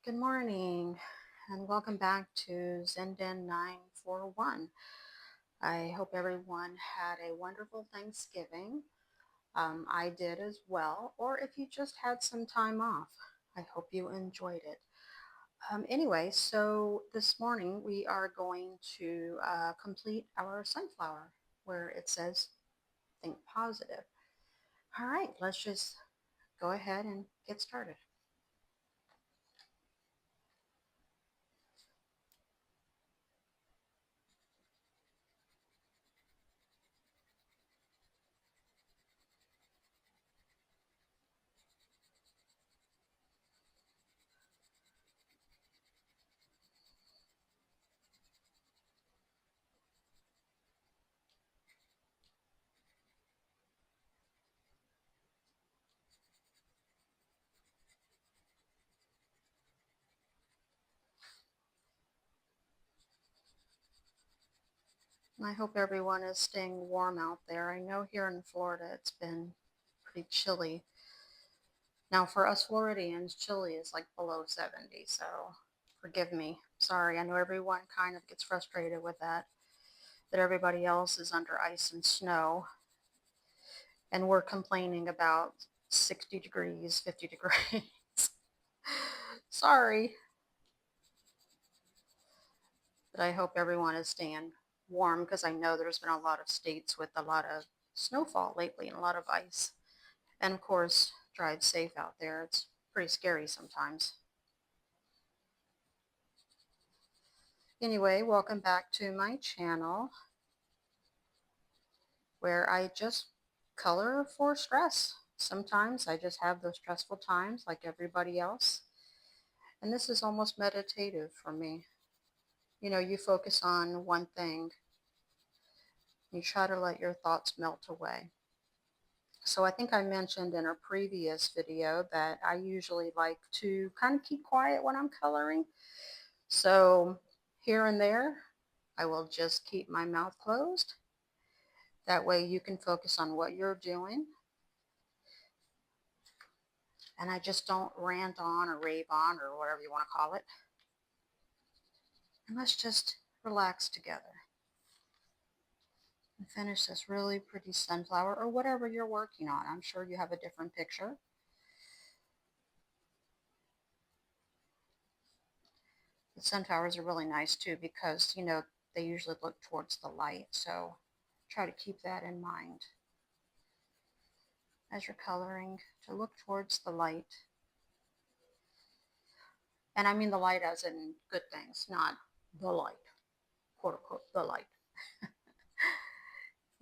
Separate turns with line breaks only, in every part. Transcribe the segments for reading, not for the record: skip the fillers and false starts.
Good morning and welcome back to Zenden 941. I hope everyone had a wonderful Thanksgiving. I did as well, or if you just had some time off, I hope you enjoyed it. Anyway, so this morning we are going to complete our sunflower where it says think positive. All right, let's just go ahead and get started. I hope everyone is staying warm out there. I know here in Florida it's been pretty chilly. Now, for us Floridians, chilly is like below 70, so forgive me. Sorry, I know everyone kind of gets frustrated with that everybody else is under ice and snow, and we're complaining about 60 degrees, 50 degrees. Sorry, but I hope everyone is staying warm because I know there's been a lot of states with a lot of snowfall lately and a lot of ice. And of course, drive safe out there. It's pretty scary sometimes. Anyway, welcome back to my channel where I just color for stress. Sometimes I just have those stressful times like everybody else. And this is almost meditative for me. You know, you focus on one thing, you try to let your thoughts melt away. So I think I mentioned in a previous video that I usually like to kind of keep quiet when I'm coloring. So here and there, I will just keep my mouth closed. That way you can focus on what you're doing. And I just don't rant on or rave on or whatever you want to call it. And let's just relax together and finish this really pretty sunflower or whatever you're working on. I'm sure you have a different picture. The sunflowers are really nice too because, you know, they usually look towards the light. So try to keep that in mind as you're coloring, to look towards the light. And I mean the light as in good things, not the light, quote unquote, the light.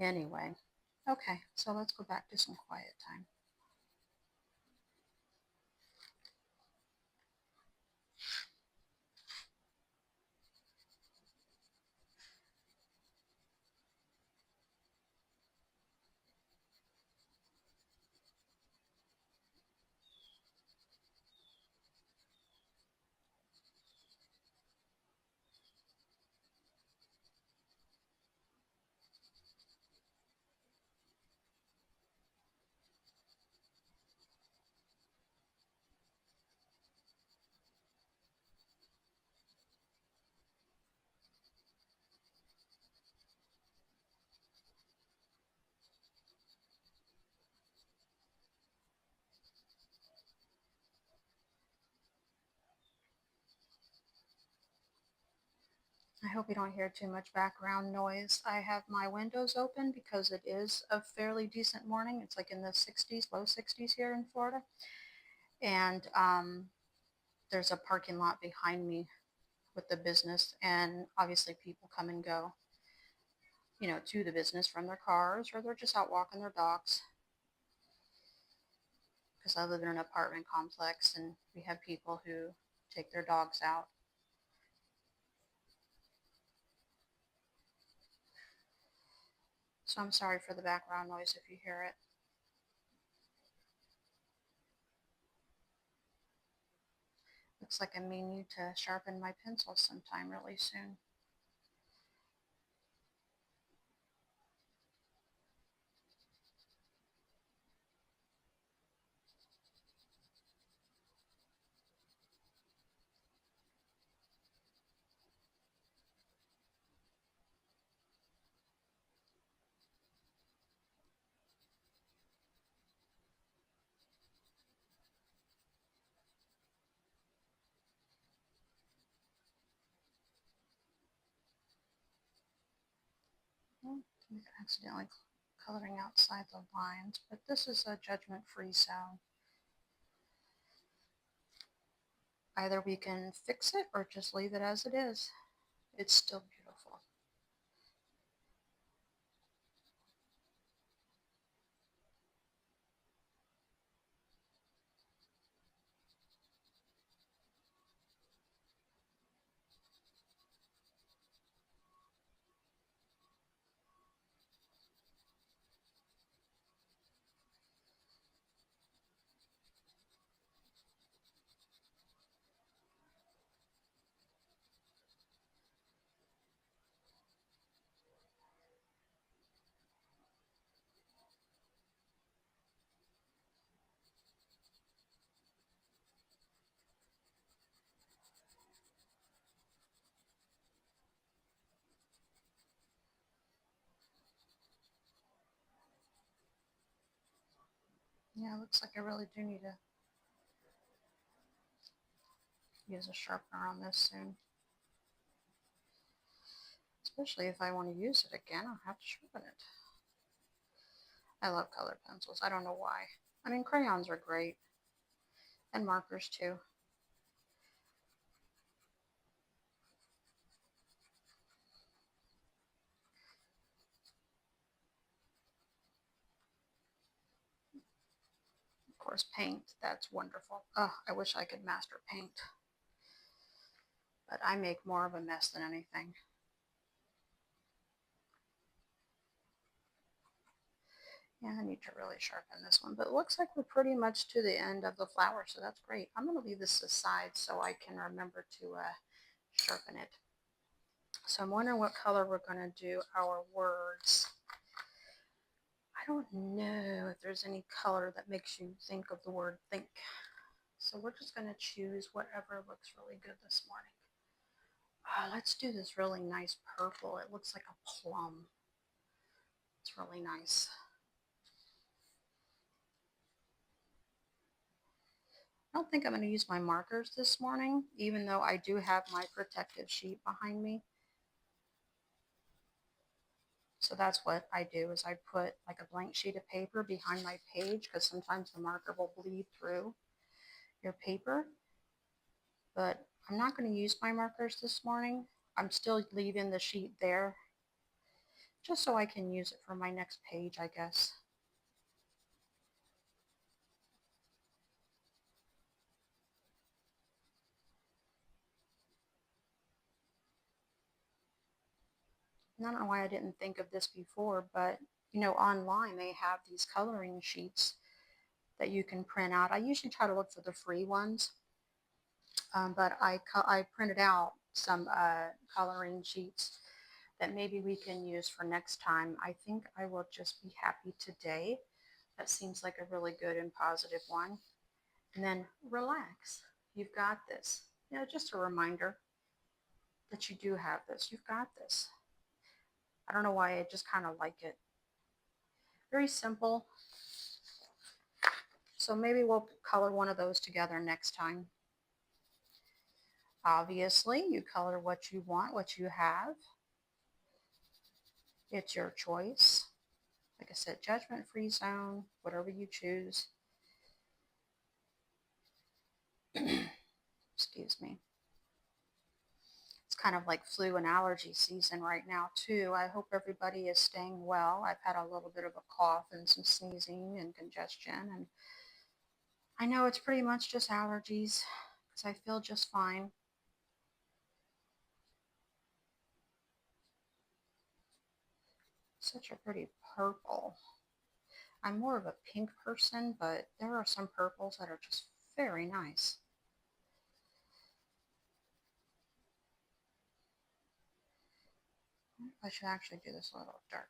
Anyway, okay, so let's go back to some quiet time. I hope you don't hear too much background noise. I have my windows open because it is a fairly decent morning. It's like in the 60s, low 60s here in Florida. And there's a parking lot behind me with the business, and obviously people come and go, you know, to the business from their cars, or they're just out walking their dogs. Because I live in an apartment complex and we have people who take their dogs out. So I'm sorry for the background noise if you hear it. Looks like I may need to sharpen my pencil sometime really soon. Accidentally coloring outside the lines, but this is a judgment-free zone. Either we can fix it or just leave it as it is. It's still beautiful. Yeah, it looks like I really do need to use a sharpener on this soon. Especially if I want to use it again, I'll have to sharpen it. I love colored pencils. I don't know why. I mean, crayons are great. And markers too. Of course, paint. That's wonderful. Oh, I wish I could master paint. But I make more of a mess than anything. Yeah, I need to really sharpen this one. But it looks like we're pretty much to the end of the flower, so that's great. I'm going to leave this aside so I can remember to sharpen it. So I'm wondering what color we're going to do our words. I don't know if there's any color that makes you think of the word think. So we're just going to choose whatever looks really good this morning. Let's do this really nice purple. It looks like a plum. It's really nice. I don't think I'm going to use my markers this morning, even though I do have my protective sheet behind me. So that's what I do is I put like a blank sheet of paper behind my page because sometimes the marker will bleed through your paper. But I'm not going to use my markers this morning. I'm still leaving the sheet there just so I can use it for my next page, I guess. And I don't know why I didn't think of this before, but you know, online they have these coloring sheets that you can print out. I usually try to look for the free ones, but I printed out some coloring sheets that maybe we can use for next time. I think I will just be happy today. That seems like a really good and positive one. And then relax. You've got this. You know, just a reminder that you do have this. You've got this. I don't know why I just kind of like it. Very simple. So maybe we'll color one of those together next time. Obviously, you color what you want, what you have. It's your choice. Like I said, judgment-free zone, whatever you choose. Excuse me. It's kind of like flu and allergy season right now too. I hope everybody is staying well. I've had a little bit of a cough and some sneezing and congestion, and I know it's pretty much just allergies because I feel just fine. Such a pretty purple. I'm more of a pink person, but there are some purples that are just very nice. I should actually do this a little darker.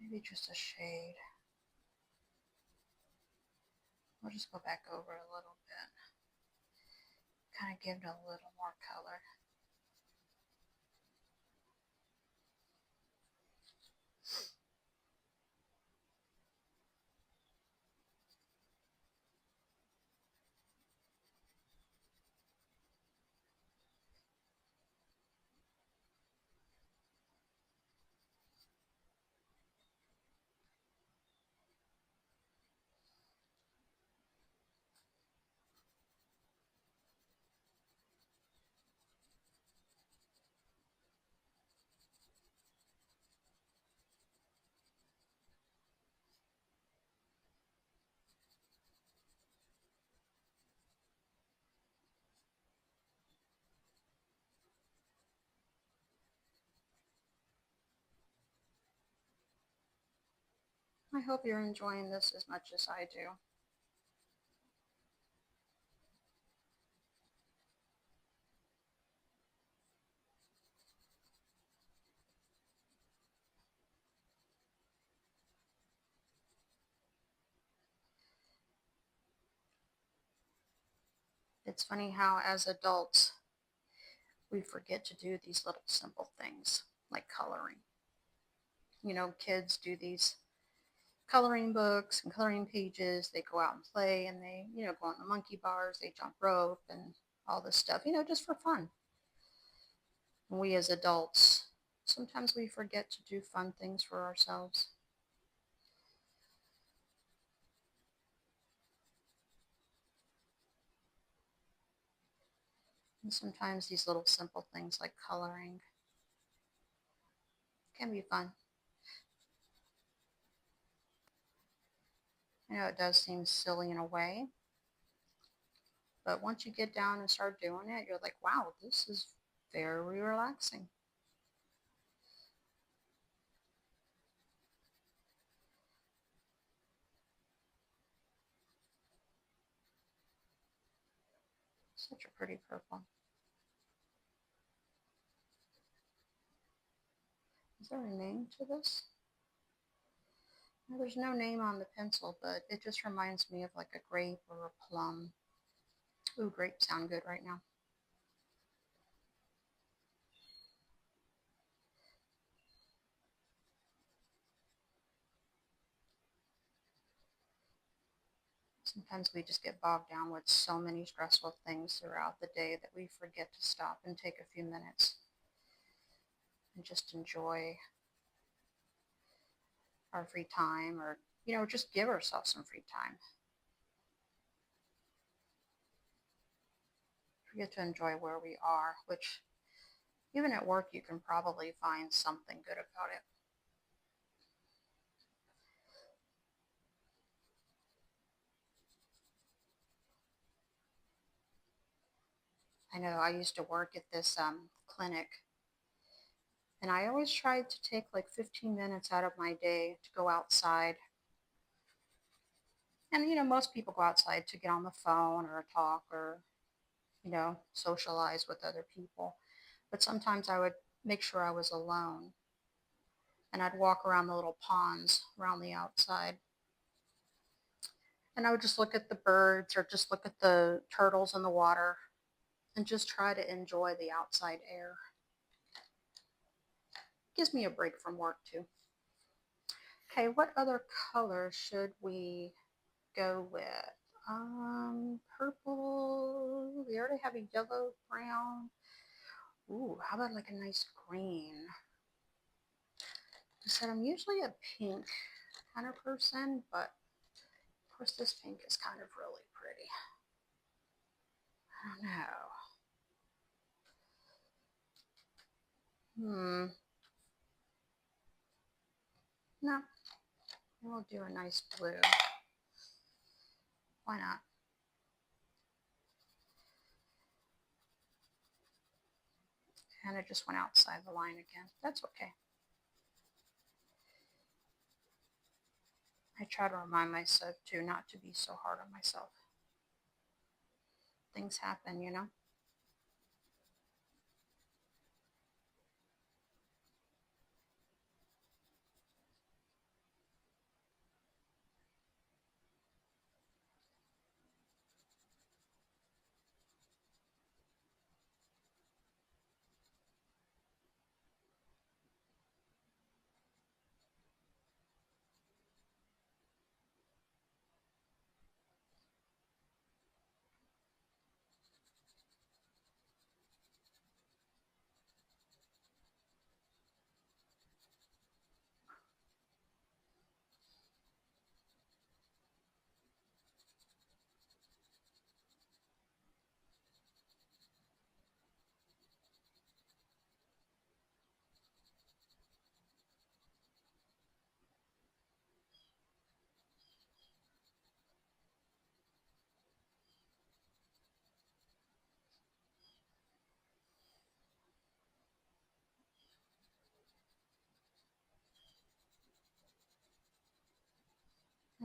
Maybe just a shade. We'll just go back over a little bit. Kind of give it a little more color. I hope you're enjoying this as much as I do. It's funny how, as adults, we forget to do these little simple things like coloring. Kids do these coloring books and coloring pages. They go out and play and they, go on the monkey bars, they jump rope and all this stuff, just for fun. And we as adults, sometimes we forget to do fun things for ourselves. And sometimes these little simple things like coloring can be fun. It does seem silly in a way, but once you get down and start doing it, you're like, wow, this is very relaxing. Such a pretty purple. Is there a name to this? No, there's no name on the pencil, but it just reminds me of like a grape or a plum. Ooh, grapes sound good right now. Sometimes we just get bogged down with so many stressful things throughout the day that we forget to stop and take a few minutes and just enjoy our free time, or, just give ourselves some free time. Forget to enjoy where we are, which even at work you can probably find something good about it. I know I used to work at this clinic, and I always tried to take like 15 minutes out of my day to go outside. And, most people go outside to get on the phone or talk or, socialize with other people. But sometimes I would make sure I was alone, and I'd walk around the little ponds around the outside. And I would just look at the birds or just look at the turtles in the water and just try to enjoy the outside air. Gives me a break from work too. Okay, what other color should we go with? Purple. We already have a yellow, brown. Ooh, how about like a nice green? I said I'm usually a pink kind of person, but of course this pink is kind of really pretty. I don't know. No, we'll do a nice blue. Why not? And it just went outside the line again. That's okay. I try to remind myself too not to be so hard on myself. Things happen.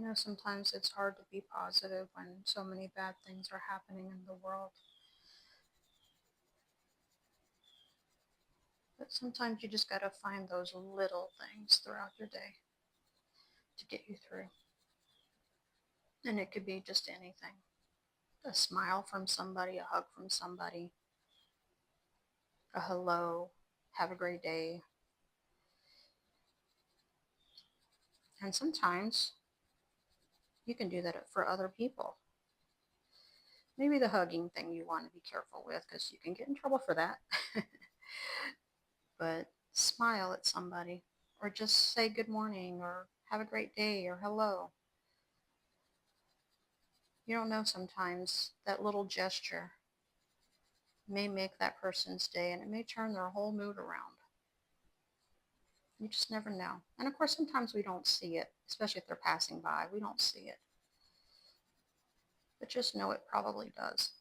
I know sometimes it's hard to be positive when so many bad things are happening in the world. But sometimes you just got to find those little things throughout your day to get you through. And it could be just anything. A smile from somebody, a hug from somebody, a hello, have a great day. And sometimes you can do that for other people. Maybe the hugging thing you want to be careful with because you can get in trouble for that. But smile at somebody or just say good morning or have a great day or hello. You don't know, sometimes that little gesture may make that person's day and it may turn their whole mood around. You just never know. And of course, sometimes we don't see it, especially if they're passing by. We don't see it. But just know it probably does.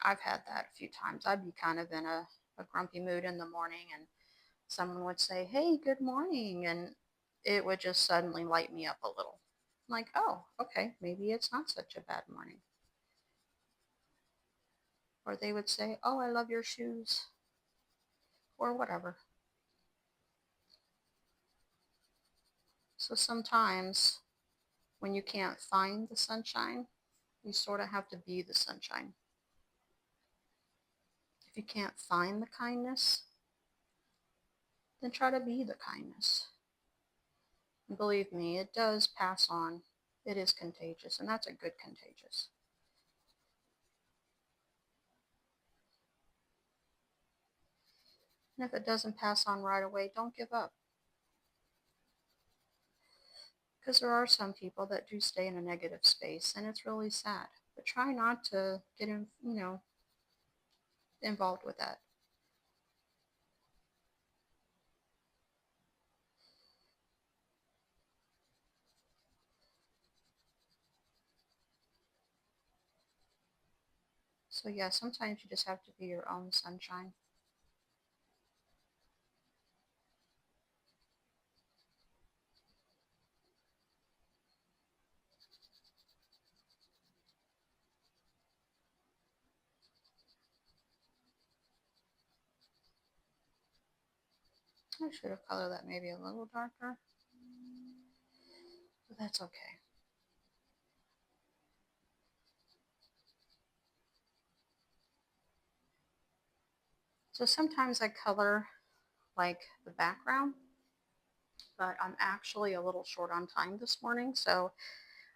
I've had that a few times. I'd be kind of in a grumpy mood in the morning and someone would say, hey, good morning. And it would just suddenly light me up a little. I'm like, oh, okay, maybe it's not such a bad morning. Or they would say, oh, I love your shoes. Or whatever. So sometimes when you can't find the sunshine, you sort of have to be the sunshine. If you can't find the kindness, then try to be the kindness. And believe me, it does pass on. It is contagious, and that's a good contagious. And if it doesn't pass on right away, don't give up. Because there are some people that do stay in a negative space, and it's really sad. But try not to get involved with that. So yeah, sometimes you just have to be your own sunshine. I should have colored that maybe a little darker, but that's okay. So sometimes I color like the background, but I'm actually a little short on time this morning, so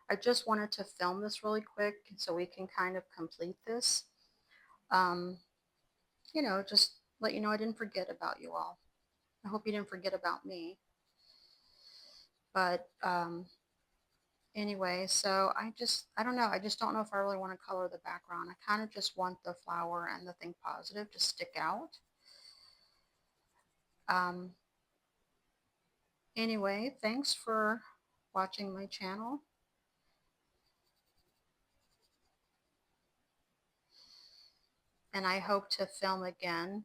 I just wanted to film this really quick so we can kind of complete this. Um, just let you know I didn't forget about you all. I hope you didn't forget about me. But anyway, so I don't know. I just don't know if I really want to color the background. I kind of just want the flower and the thing positive to stick out. Um, anyway, thanks for watching my channel. And I hope to film again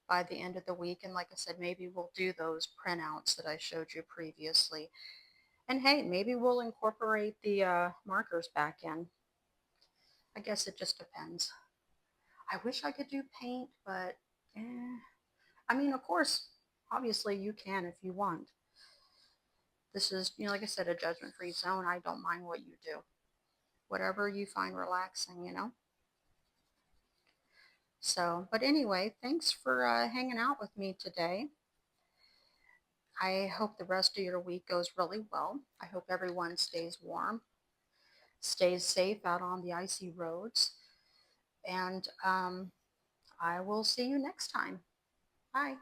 by the end of the week. And like I said, maybe we'll do those printouts that I showed you previously. And hey, maybe we'll incorporate the markers back in. I guess it just depends. I wish I could do paint, but I mean, of course, obviously you can if you want. This is, like I said, a judgment-free zone. I don't mind what you do. Whatever you find relaxing. So, but anyway, thanks for hanging out with me today. I hope the rest of your week goes really well. I hope everyone stays warm, stays safe out on the icy roads, and I will see you next time. Bye.